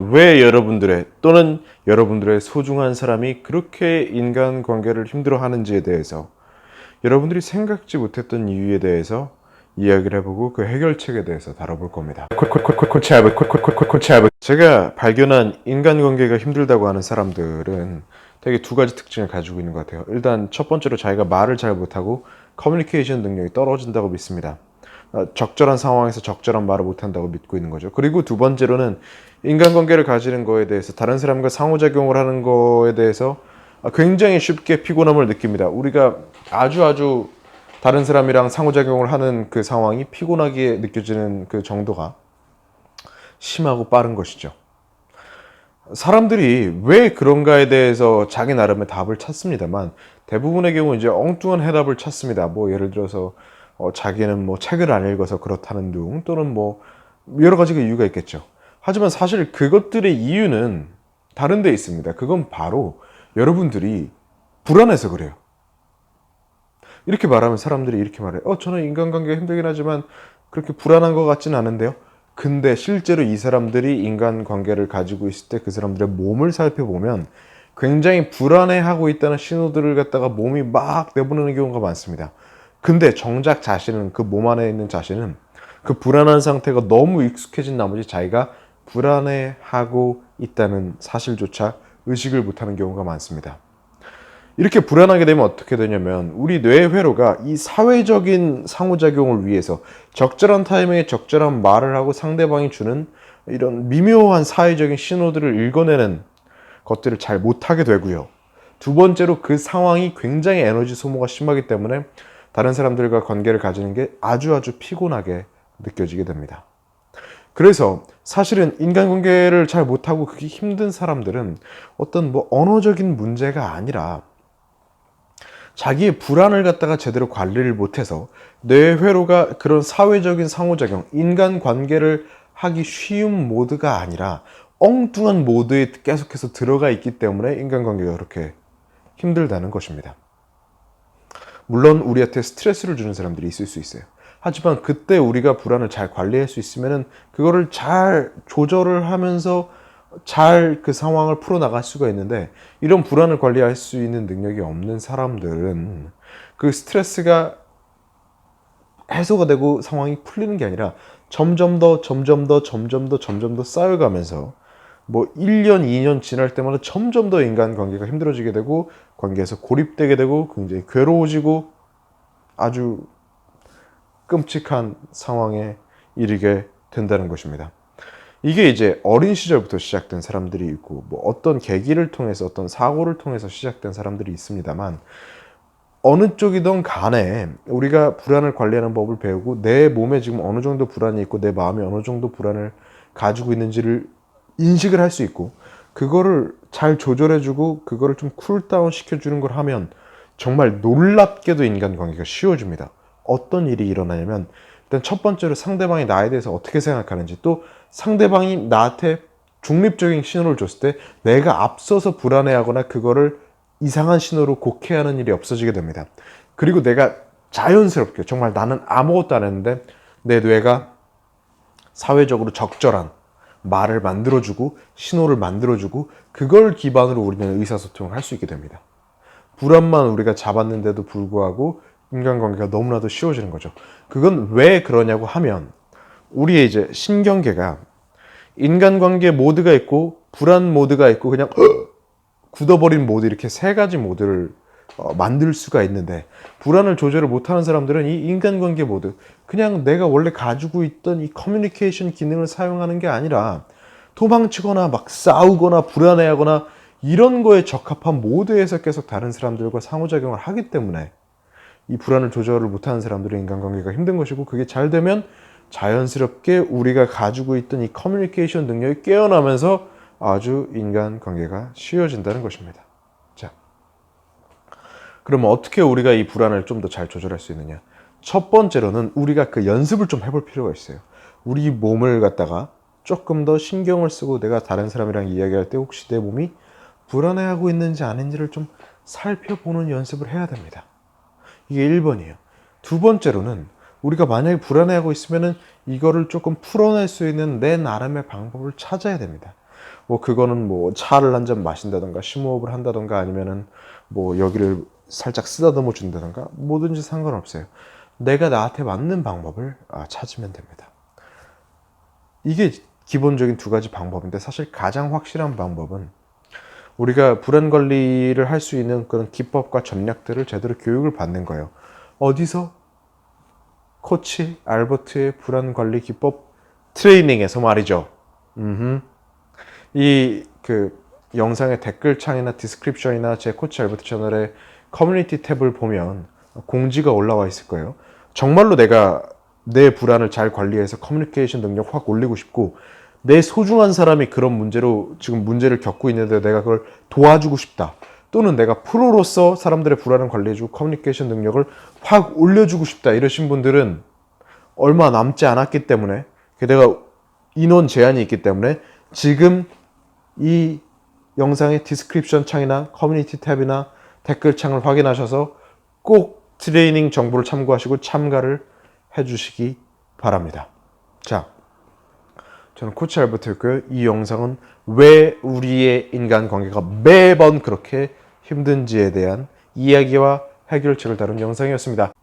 왜 여러분들의 또는 여러분들의 소중한 사람이 그렇게 인간관계를 힘들어하는지에 대해서 여러분들이 생각지 못했던 이유에 대해서 이야기를 해보고 그 해결책에 대해서 다뤄볼 겁니다. 제가 발견한 인간관계가 힘들다고 하는 사람들은 되게 두 가지 특징을 가지고 있는 것 같아요. 일단 첫 번째로 자기가 말을 잘 못하고 커뮤니케이션 능력이 떨어진다고 믿습니다. 적절한 상황에서 적절한 말을 못한다고 믿고 있는 거죠. 그리고 두 번째로는 인간관계를 가지는 거에 대해서 다른 사람과 상호작용을 하는 거에 대해서 굉장히 쉽게 피곤함을 느낍니다. 우리가 아주 다른 사람이랑 상호작용을 하는 그 상황이 피곤하게 느껴지는 그 정도가 심하고 빠른 것이죠. 사람들이 왜 그런가에 대해서 자기 나름의 답을 찾습니다만 대부분의 경우 이제 엉뚱한 해답을 찾습니다. 뭐 예를 들어서 자기는 뭐 책을 안 읽어서 그렇다는 둥 또는 뭐 여러 가지가 이유가 있겠죠. 하지만 사실 그것들의 이유는 다른 데 있습니다. 그건 바로 여러분들이 불안해서 그래요. 이렇게 말하면 사람들이 이렇게 말해요. 저는 인간관계가 힘들긴 하지만 그렇게 불안한 것 같지는 않은데요. 근데 실제로 이 사람들이 인간관계를 가지고 있을 때 그 사람들의 몸을 살펴보면 굉장히 불안해하고 있다는 신호들을 갖다가 몸이 막 내보내는 경우가 많습니다. 근데 정작 자신은 그 몸 안에 있는 자신은 그 불안한 상태가 너무 익숙해진 나머지 자기가 불안해하고 있다는 사실조차 의식을 못하는 경우가 많습니다. 이렇게 불안하게 되면 어떻게 되냐면 우리 뇌회로가 이 사회적인 상호작용을 위해서 적절한 타이밍에 적절한 말을 하고 상대방이 주는 이런 미묘한 사회적인 신호들을 읽어내는 것들을 잘 못하게 되고요. 두 번째로 그 상황이 굉장히 에너지 소모가 심하기 때문에 다른 사람들과 관계를 가지는 게 아주 피곤하게 느껴지게 됩니다. 그래서 사실은 인간관계를 잘 못하고 그게 힘든 사람들은 어떤 뭐 언어적인 문제가 아니라 자기의 불안을 갖다가 제대로 관리를 못해서 뇌회로가 그런 사회적인 상호작용, 인간관계를 하기 쉬운 모드가 아니라 엉뚱한 모드에 계속해서 들어가 있기 때문에 인간관계가 그렇게 힘들다는 것입니다. 물론 우리한테 스트레스를 주는 사람들이 있을 수 있어요. 하지만 그때 우리가 불안을 잘 관리할 수 있으면 그거를 잘 조절을 하면서 잘 그 상황을 풀어나갈 수가 있는데 이런 불안을 관리할 수 있는 능력이 없는 사람들은 그 스트레스가 해소가 되고 상황이 풀리는 게 아니라 점점 더 쌓여가면서 뭐 1년, 2년 지날 때마다 점점 더 인간관계가 힘들어지게 되고 관계에서 고립되게 되고 굉장히 괴로워지고 아주 끔찍한 상황에 이르게 된다는 것입니다. 이게 이제 어린 시절부터 시작된 사람들이 있고 뭐 어떤 계기를 통해서 어떤 사고를 통해서 시작된 사람들이 있습니다만 어느 쪽이든 간에 우리가 불안을 관리하는 법을 배우고 내 몸에 지금 어느 정도 불안이 있고 내 마음이 어느 정도 불안을 가지고 있는지를 인식을 할 수 있고 그거를 잘 조절해주고 그거를 좀 쿨다운 시켜주는 걸 하면 정말 놀랍게도 인간관계가 쉬워집니다. 어떤 일이 일어나냐면 일단 첫 번째로 상대방이 나에 대해서 어떻게 생각하는지 또 상대방이 나한테 중립적인 신호를 줬을 때 내가 앞서서 불안해하거나 그거를 이상한 신호로 곡해하는 일이 없어지게 됩니다. 그리고 내가 자연스럽게 정말 나는 아무것도 안 했는데 내 뇌가 사회적으로 적절한 말을 만들어주고 신호를 만들어주고 그걸 기반으로 우리는 의사소통을 할 수 있게 됩니다. 불안만 우리가 잡았는데도 불구하고 인간관계가 너무나도 쉬워지는 거죠. 그건 왜 그러냐고 하면 우리의 이제 신경계가 인간관계 모드가 있고 불안 모드가 있고 그냥 굳어버린 모드 이렇게 세 가지 모드를 만들 수가 있는데 불안을 조절을 못하는 사람들은 이 인간관계 모드 그냥 내가 원래 가지고 있던 이 커뮤니케이션 기능을 사용하는 게 아니라 도망치거나 막 싸우거나 불안해하거나 이런 거에 적합한 모드에서 계속 다른 사람들과 상호작용을 하기 때문에 이 불안을 조절을 못하는 사람들의 인간관계가 힘든 것이고 그게 잘 되면 자연스럽게 우리가 가지고 있던 이 커뮤니케이션 능력이 깨어나면서 아주 인간관계가 쉬워진다는 것입니다. 자, 그러면 어떻게 우리가 이 불안을 좀 더 잘 조절할 수 있느냐? 첫 번째로는 우리가 그 연습을 좀 해볼 필요가 있어요. 우리 몸을 갖다가 조금 더 신경을 쓰고 내가 다른 사람이랑 이야기할 때 혹시 내 몸이 불안해하고 있는지 아닌지를 좀 살펴보는 연습을 해야 됩니다. 이게 1번이에요. 두 번째로는 우리가 만약에 불안해하고 있으면은 이거를 조금 풀어낼 수 있는 내 나름의 방법을 찾아야 됩니다. 뭐 그거는 뭐 차를 한 잔 마신다던가 심호흡을 한다던가 아니면은 뭐 여기를 살짝 쓰다듬어 준다던가 뭐든지 상관없어요. 내가 나한테 맞는 방법을 찾으면 됩니다. 이게 기본적인 두 가지 방법인데 사실 가장 확실한 방법은 우리가 불안 관리를 할 수 있는 그런 기법과 전략들을 제대로 교육을 받는 거예요. 어디서? 코치 알버트의 불안 관리 기법 트레이닝에서 말이죠. 이 그 영상의 댓글창이나 디스크립션이나 제 코치 알버트 채널의 커뮤니티 탭을 보면 공지가 올라와 있을 거예요. 정말로 내가 내 불안을 잘 관리해서 커뮤니케이션 능력 확 올리고 싶고 내 소중한 사람이 그런 문제로 지금 문제를 겪고 있는데 내가 그걸 도와주고 싶다. 또는 내가 프로로서 사람들의 불안을 관리해주고 커뮤니케이션 능력을 확 올려주고 싶다. 이러신 분들은 얼마 남지 않았기 때문에 게다가 인원 제한이 있기 때문에 지금 이 영상의 디스크립션 창이나 커뮤니티 탭이나 댓글 창을 확인하셔서 꼭 트레이닝 정보를 참고하시고 참가를 해주시기 바랍니다. 자, 저는 코치 알버트였고요. 이 영상은 왜 우리의 인간관계가 매번 그렇게 힘든지에 대한 이야기와 해결책을 다룬 영상이었습니다.